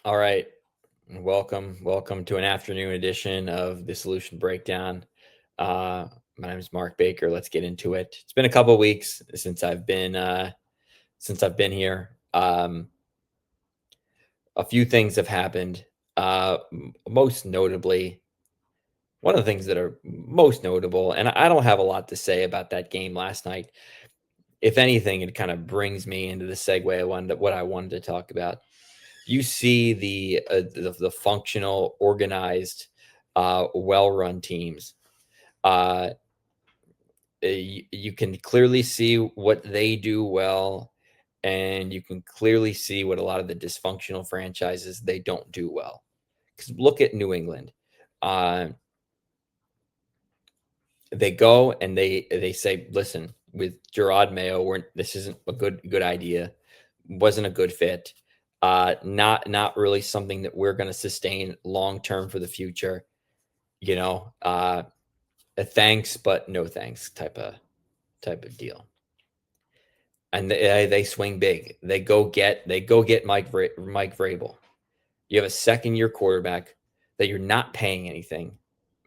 All right. Welcome to an afternoon edition of the Solution Breakdown. Uh, my name is Mark Baker. Let's get into it. It's been a couple weeks since I've been here. A few things have happened. Most notably, one of the things that are most notable, and I don't have a lot to say about that game last night. If anything, it kind of brings me into the segue what I wanted to talk about. You see the functional, organized, well-run teams. Uh, you can clearly see what they do well, and you can clearly see what a lot of the dysfunctional franchises they don't do well. Because look at New England. Uh, they go and they say, listen, with Gerard Mayo, this isn't a good idea, wasn't a good fit. Not really something that we're going to sustain long term for the future. You know, a thanks but no thanks type of deal. And they swing big. They go get Mike Vrabel. You have a second year quarterback that you're not paying anything.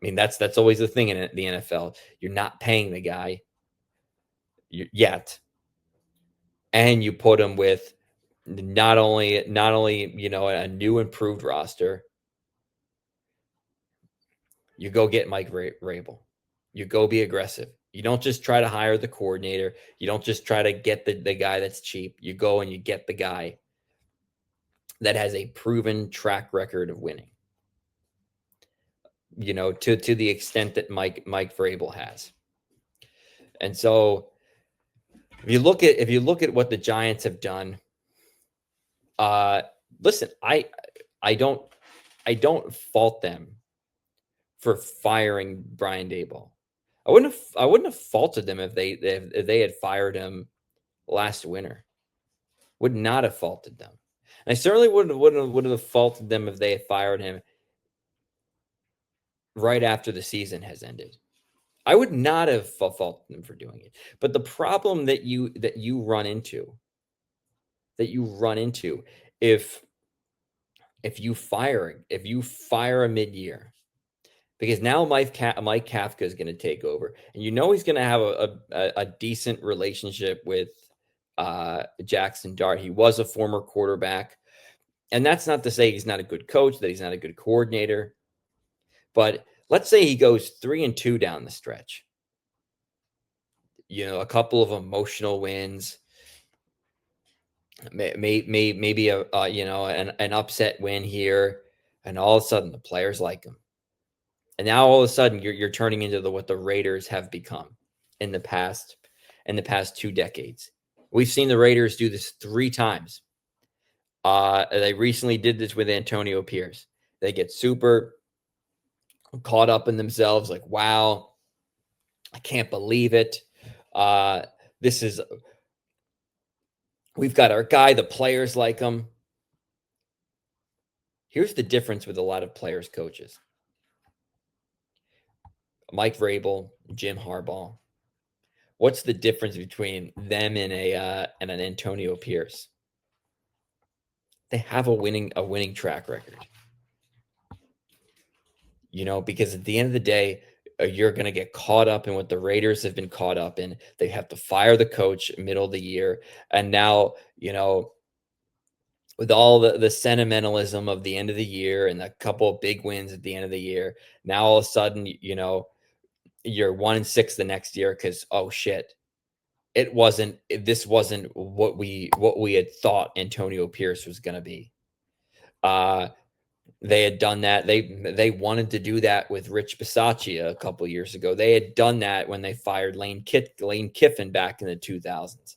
I mean, that's always the thing in the NFL. You're not paying the guy yet, and you put him with not only a new improved roster. You go get Mike Vrabel. You go be aggressive. You don't just try to hire the coordinator. You don't just try to get the guy that's cheap. You go and you get the guy that has a proven track record of winning. To the extent that Mike Vrabel has. And so if you look at what the Giants have done, uh listen, I don't fault them for firing Brian Daboll. I wouldn't have faulted them if they had fired him last winter. Would not have faulted them. And I certainly wouldn't have faulted them if they had fired him right after the season has ended. I would not have faulted them for doing it. But the problem that you run into if if you fire a mid-year, because now Mike Kafka is going to take over, and he's going to have a decent relationship with Jackson Dart. He was a former quarterback, and that's not to say he's not a good coach, that he's not a good coordinator. But let's say he goes 3-2 down the stretch. A couple of emotional wins, maybe an upset win here, and all of a sudden the players like him. And now all of a sudden you're turning into what the Raiders have become in the past 2 decades. We've seen the Raiders do this 3 times. They recently did this with Antonio Pierce. They get super caught up in themselves, like, wow, I can't believe it. This is We've got our guy, the players like him. Here's the difference with a lot of players, coaches. Mike Vrabel, Jim Harbaugh. What's the difference between them and an Antonio Pierce? They have a winning track record. Because at the end of the day, you're going to get caught up in what the Raiders have been caught up in. They have to fire the coach middle of the year, and now with all the sentimentalism of the end of the year and a couple of big wins at the end of the year, now all of a sudden, you're 1-6 the next year because, oh shit, this wasn't what we had thought Antonio Pierce was going to be. They had done that. They wanted to do that with Rich Bisaccia a couple years ago. They had done that when they fired Lane Kiffin back in the 2000s.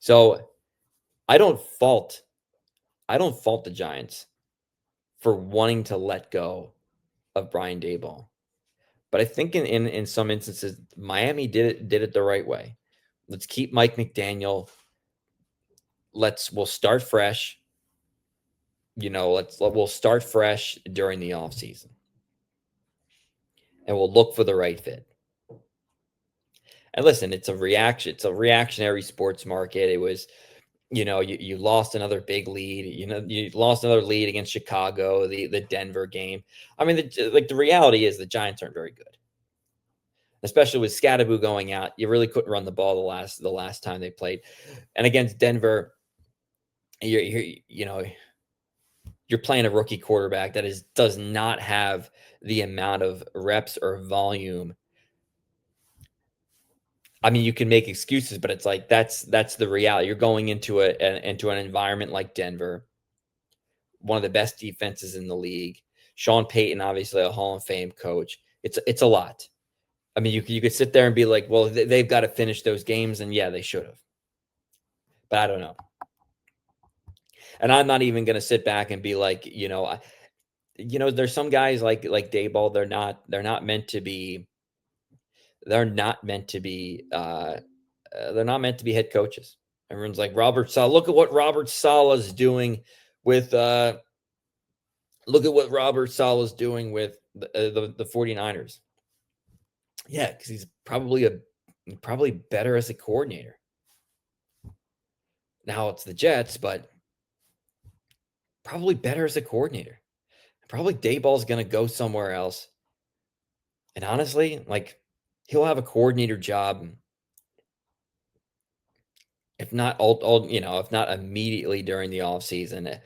So I don't fault the Giants for wanting to let go of Brian Daboll. But I think in some instances, Miami did it the right way. Let's keep Mike McDaniel. We'll start fresh. We'll start fresh during the offseason. And we'll look for the right fit. And listen, it's a reaction. It's a reactionary sports market. You lost another big lead. You lost another lead against Chicago, the Denver game. I mean, the reality is the Giants aren't very good, especially with Scadaboo going out. You really couldn't run the ball the last time they played, and against Denver, you're playing a rookie quarterback that does not have the amount of reps or volume. I mean, you can make excuses, but it's like that's the reality. You're going into an environment like Denver, one of the best defenses in the league. Sean Payton, obviously a Hall of Fame coach. It's a lot. I mean, you could sit there and be like, well, they've got to finish those games, and yeah, they should have. But I don't know. And I'm not even going to sit back and be like, there's some guys like Daboll. They're not meant to be. They're not meant to be. They're not meant to be head coaches. Everyone's like Robert Saleh. Look at what Robert Saleh is doing with. Look at what Robert Saleh is doing with the 49ers. Yeah, because he's probably better as a coordinator. Now it's the Jets, but probably better as a coordinator. Probably Dayball's going to go somewhere else. And honestly, like he'll have a coordinator job, if not if not immediately during the offseason.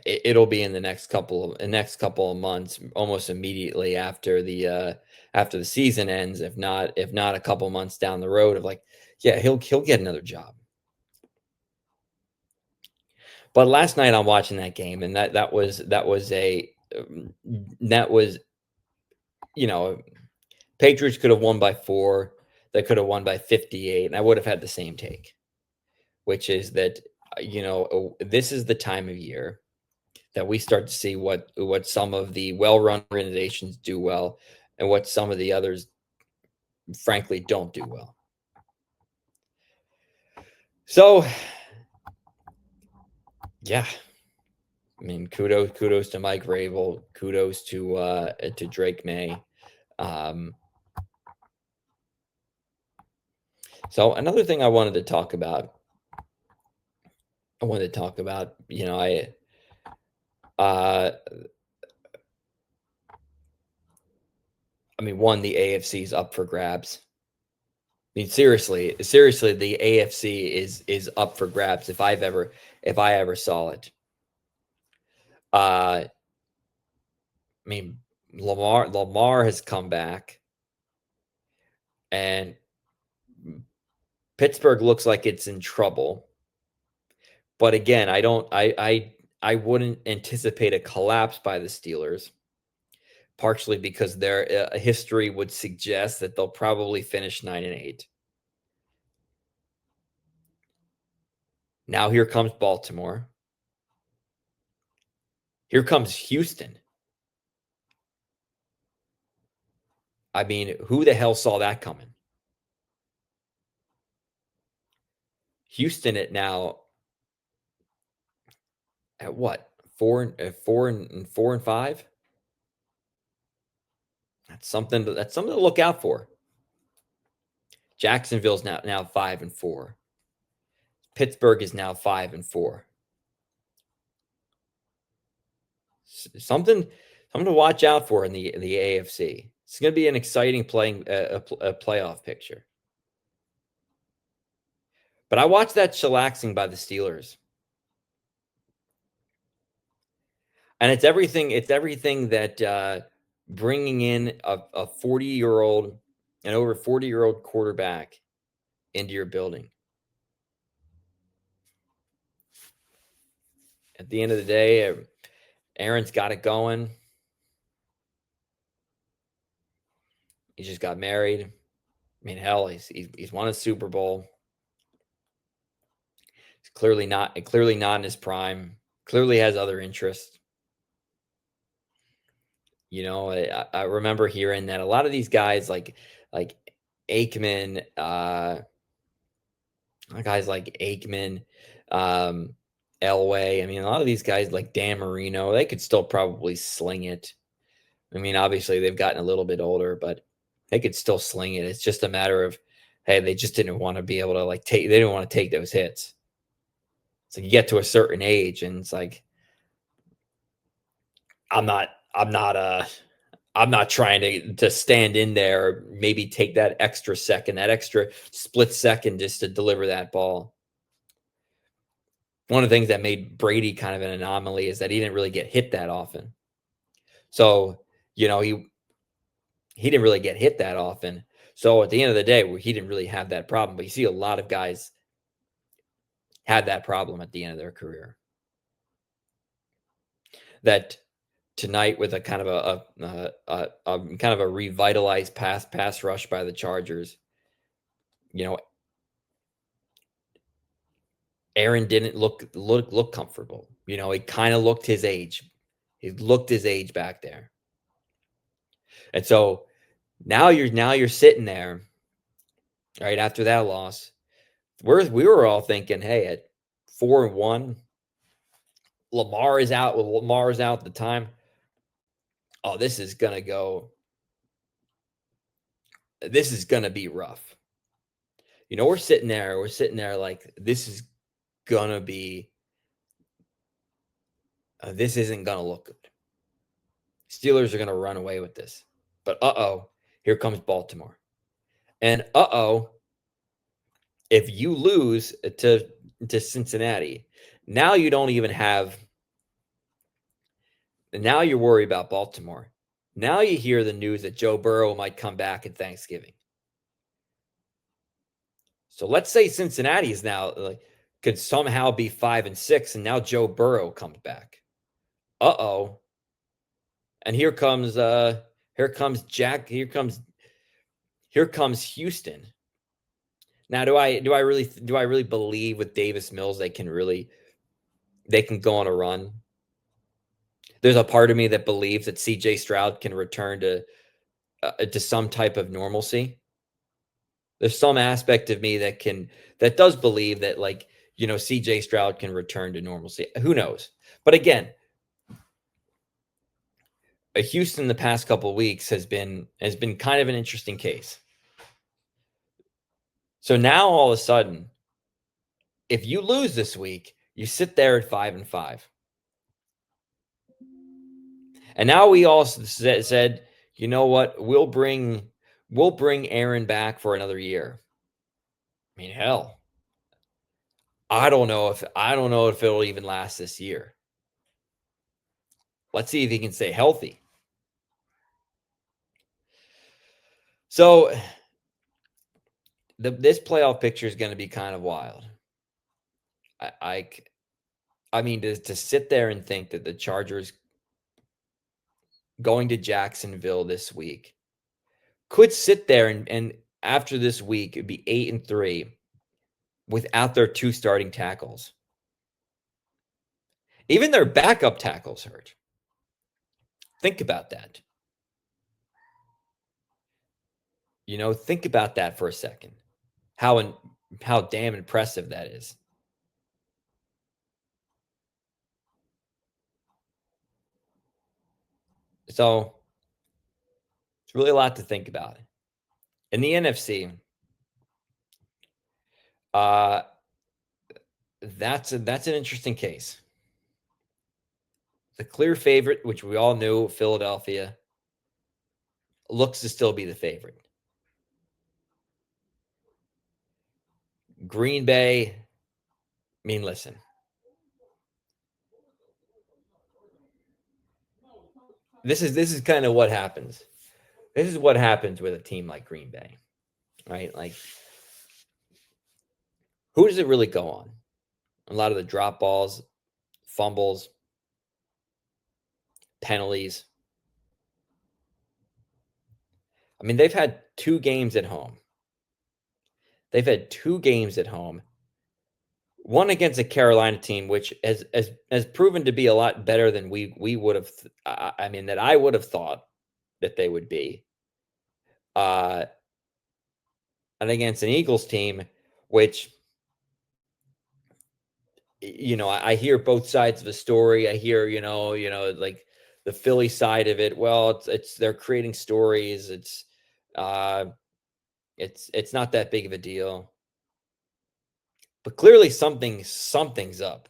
It'll be in the next couple of months, almost immediately after the season ends, if not a couple months down the road of like, yeah, he'll get another job. But last night I'm watching that game, and that was Patriots could have won by 4. They could have won by 58, and I would have had the same take, which is that this is the time of year that we start to see what some of the well-run organizations do well and what some of the others frankly don't do well. So yeah, I mean, kudos to Mike Rabel, kudos to Drake May. So another thing I wanted to talk about, uh, I mean, one, the AFC is up for grabs. I mean, seriously, the AFC is up for grabs if I ever saw it. I mean, Lamar has come back, and Pittsburgh looks like it's in trouble. But again, I wouldn't anticipate a collapse by the Steelers, partially because their history would suggest that they'll probably finish 9-8. Now here comes Baltimore. Here comes Houston. I mean, who the hell saw that coming? Houston at what? 4-5? That's something to look out for. Jacksonville's now 5-4. Pittsburgh is now 5-4. Something to watch out for in the AFC. It's going to be an exciting playoff picture. But I watched that chillaxing by the Steelers, and it's everything. It's everything that bringing in a 40-year-old, an over 40-year-old quarterback into your building. At the end of the day, Aaron's got it going. He just got married. I mean, hell, he's won a Super Bowl. He's clearly not in his prime. Clearly has other interests. I remember hearing that a lot of these guys like Aikman, guys like Aikman, Elway. I mean, a lot of these guys like Dan Marino, they could still probably sling it. I mean, obviously they've gotten a little bit older, but they could still sling it. It's just a matter of Hey, they just didn't want to be able to like take. They didn't want to take those hits. So you get to a certain age, and it's like I'm not. I'm not. I'm not trying to stand in there, maybe take that extra second, that extra split second just to deliver that ball. One of the things that made Brady kind of an anomaly is that he didn't really get hit that often. So, he didn't really get hit that often. So at the end of the day, he didn't really have that problem. But you see a lot of guys had that problem at the end of their career. That tonight with a kind of a kind of a revitalized pass rush by the Chargers, you know, Aaron didn't look comfortable. He kind of looked his age. He looked his age back there. And so now you're sitting there, right after that loss. We were all thinking, hey, at 4-1, Lamar is out. Well, Lamar is out at the time. Oh, this is gonna go. This is gonna be rough. We're sitting there. We're sitting there like this is gonna be. This isn't gonna look good. Steelers are gonna run away with this. But here comes Baltimore. And if you lose to Cincinnati, now you don't even have. Now you're worried about Baltimore. Now you hear the news that Joe Burrow might come back at Thanksgiving. So let's say Cincinnati is now could somehow be 5-6, and now Joe Burrow comes back. And here comes Houston. Now, do I really believe with Davis Mills they can go on a run? There's a part of me that believes that CJ Stroud can return to some type of normalcy. There's some aspect of me that does believe that CJ Stroud can return to normalcy. Who knows? But again, Houston the past couple of weeks has been kind of an interesting case. So now all of a sudden, if you lose this week, you sit there at 5-5. And now we all said, you know what? We'll bring Aaron back for another year. I mean, hell, I don't know if it'll even last this year. Let's see if he can stay healthy. So this playoff picture is going to be kind of wild. I mean, to sit there and think that the Chargers going to Jacksonville this week could sit there and after this week it'd be 8-3 without their two starting tackles. Even their backup tackles hurt. Think about that. Think about that for a second. How damn impressive that is. So it's really a lot to think about. In the NFC, that's an interesting case. The clear favorite, which we all knew, Philadelphia, looks to still be the favorite. Green Bay, I mean, listen. This is kind of what happens. This is what happens with a team like Green Bay, right? Like, who does it really go on? A lot of the drop balls, fumbles, penalties. I mean, they've had 2 games at home. One against a Carolina team, which has proven to be a lot better than we would have. That I would have thought that they would be. And against an Eagles team, which I hear both sides of the story. I hear like the Philly side of it. Well, it's they're creating stories. It's It's not that big of a deal. But clearly something's up.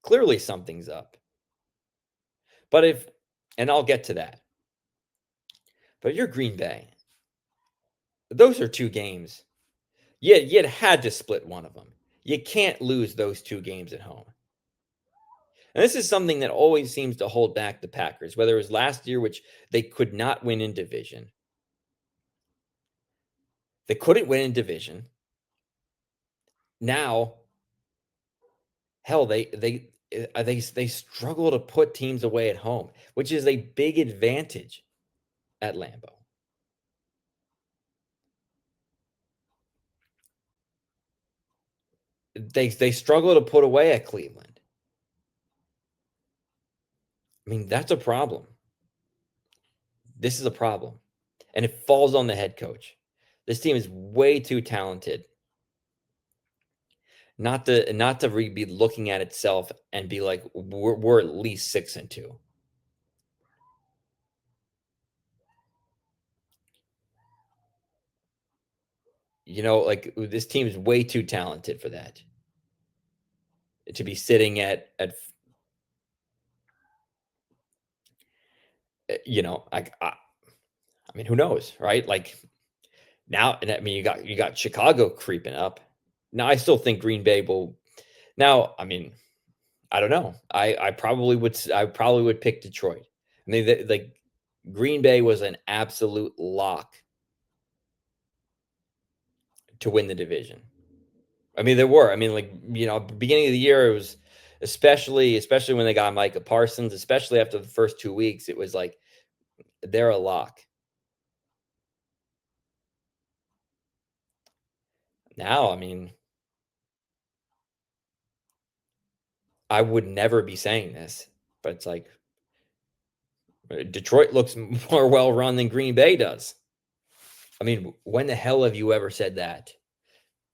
Clearly something's up. But if and I'll get to that. But if you're Green Bay, those are 2 games. Yeah, you'd had to split one of them. You can't lose those 2 games at home. And this is something that always seems to hold back the Packers, whether it was last year, which they could not win in division. They couldn't win in division. Now, hell, they struggle to put teams away at home, which is a big advantage at Lambeau. They struggle to put away at Cleveland. I mean, that's a problem. This is a problem. And it falls on the head coach. This team is way too talented not to be looking at itself and be like, we're at least 6-2. Like this team is way too talented for that. To be sitting at I mean, who knows, right? Like now, and I mean, you got Chicago creeping up. Now, I still think Green Bay will. Now, I mean, I don't know. I probably would pick Detroit. I mean, like Green Bay was an absolute lock to win the division. I mean, there were. I mean, like, beginning of the year, it was especially when they got Micah Parsons, especially after the first 2 weeks, it was like they're a lock. Now, I mean, I would never be saying this, but it's like Detroit looks more well run than Green Bay does. I mean, when the hell have you ever said that?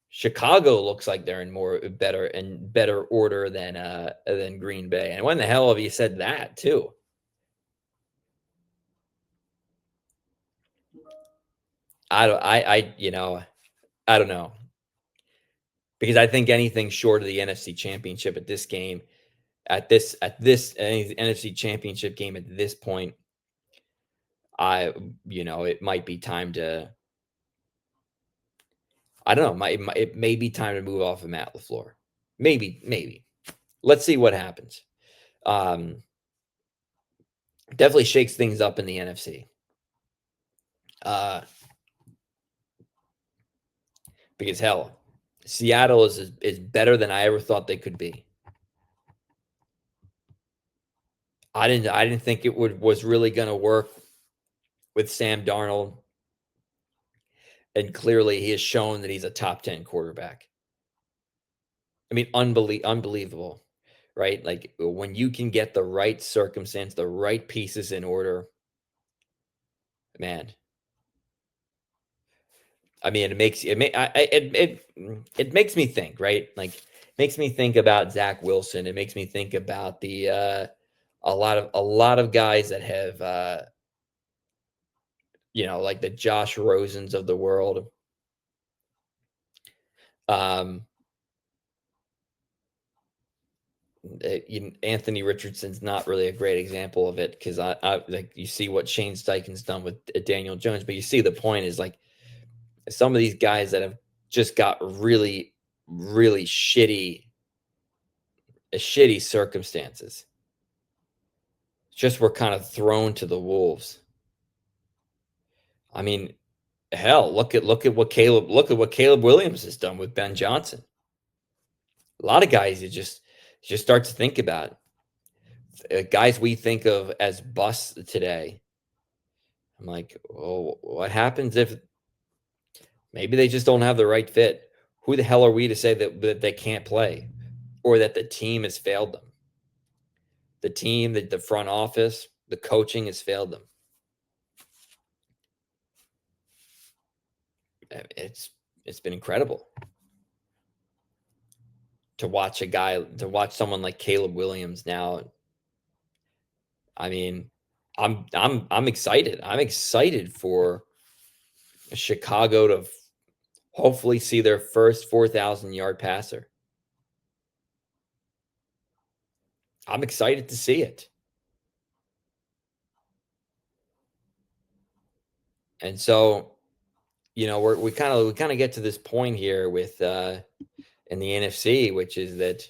Chicago looks like they're in better order than Green Bay. And when the hell have you said that too? I don't know. Because I think anything short of the NFC Championship at this game, any NFC Championship game at this point, it might be time to. I don't know. It may be time to move off of Matt LaFleur. Maybe. Let's see what happens. Definitely shakes things up in the NFC. Because hell, Seattle is better than I ever thought they could be. I didn't think it was really going to work with Sam Darnold, and clearly he has shown that he's a top 10 quarterback. I mean, unbelievable, right? Like when you can get the right circumstance, the right pieces in order, man. I mean, it makes me think, right? Like, it makes me think about Zach Wilson. It makes me think about a lot of guys that have like the Josh Rosens of the world. Anthony Richardson's not really a great example of it because I like you see what Shane Steichen's done with Daniel Jones, but you see the point is like some of these guys that have just got really, really shitty circumstances just were kind of thrown to the wolves. I mean, hell, look at what Caleb Williams has done with Ben Johnson. A lot of guys you just start to think about guys we think of as busts today. I'm like, oh, what happens if maybe they just don't have the right fit? Who the hell are we to say that they can't play or that the team has failed them? The team, the front office, the coaching has failed them. It's been incredible to watch someone like Caleb Williams now. I mean, I'm excited. I'm excited for Chicago to hopefully see their first 4,000-yard passer. I'm excited to see it. And so, we kind of get to this point here with in the NFC, which is that,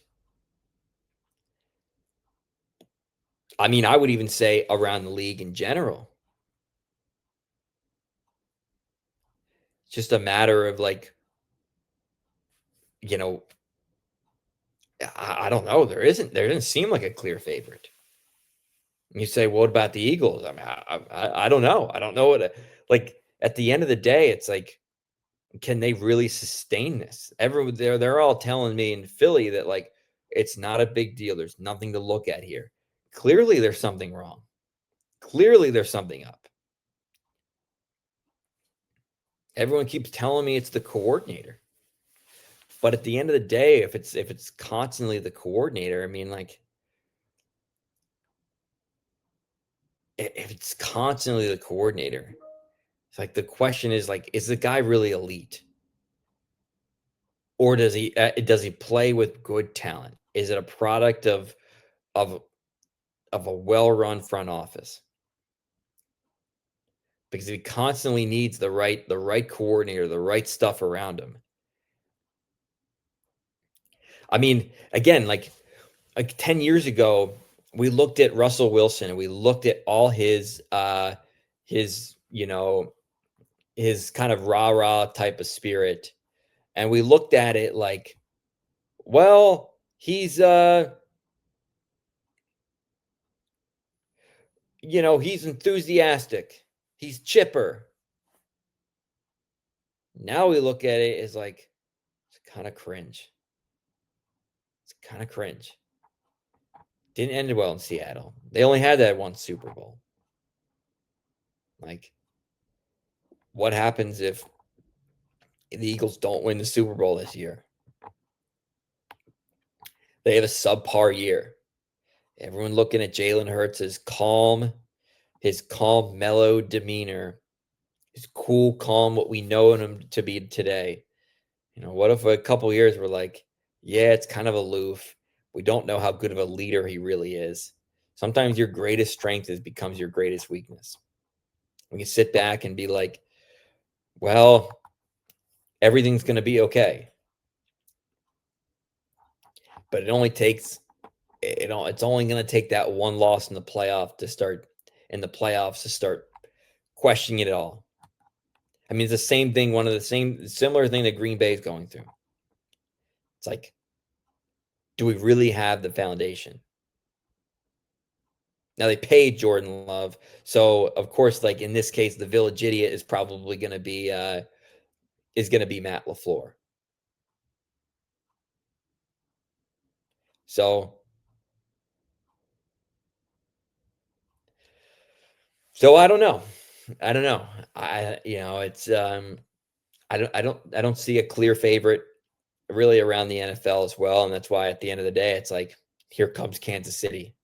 I mean, I would even say around the league in general. It's just a matter of like, you know, I don't know. There doesn't seem like a clear favorite. You say, what about the Eagles? I mean, I don't know. I don't know like at the end of the day, it's like, can they really sustain this? Everyone they're all telling me in Philly that like it's not a big deal. There's nothing to look at here. Clearly, there's something wrong. Clearly, there's something up. Everyone keeps telling me it's the coordinator. But at the end of the day, if it's constantly the coordinator, I mean, like, if it's constantly the coordinator, it's like the question is like, is the guy really elite, or does he play with good talent? Is it a product of of a well-run front office? Because he constantly needs the right coordinator, the right stuff around him. I mean, again, like 10 years ago, we looked at Russell Wilson and we looked at all his, his kind of rah-rah type of spirit. And we looked at it like, well, he's enthusiastic. He's chipper. Now we look at it as like, it's kind of cringe. It's kind of cringe. Didn't end well in Seattle. They only had that one Super Bowl. Like, what happens if the Eagles don't win the Super Bowl this year? They have a subpar year. Everyone looking at Jalen Hurts as his calm, mellow demeanor, his cool, calm, what we know him to be today. What if a couple years we're like, yeah, it's kind of aloof. We don't know how good of a leader he really is. Sometimes your greatest strength becomes your greatest weakness. We can sit back and be like, well, everything's going to be okay. But it's only going to take that one loss in the playoffs to start questioning it all. I mean, it's the same thing, similar thing that Green Bay is going through. It's like, do we really have the foundation? Now they paid Jordan Love, so of course, like in this case, the village idiot is probably going to be Matt LaFleur. So I don't know. It's I don't see a clear favorite really around the NFL as well, and that's why at the end of the day, it's like, here comes Kansas City.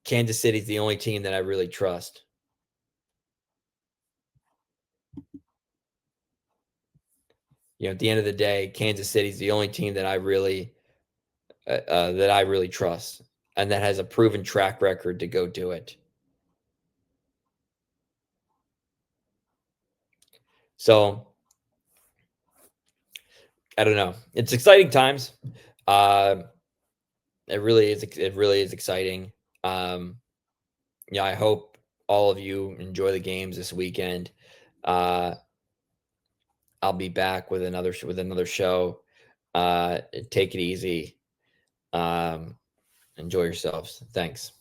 Kansas City's the only team that I really trust. At the end of the day, Kansas City's the only team that I really trust, and that has a proven track record to go do it. So I don't know. It's exciting times. It really is. It really is exciting. I hope all of you enjoy the games this weekend. I'll be back with another show. Take it easy. Enjoy yourselves. Thanks.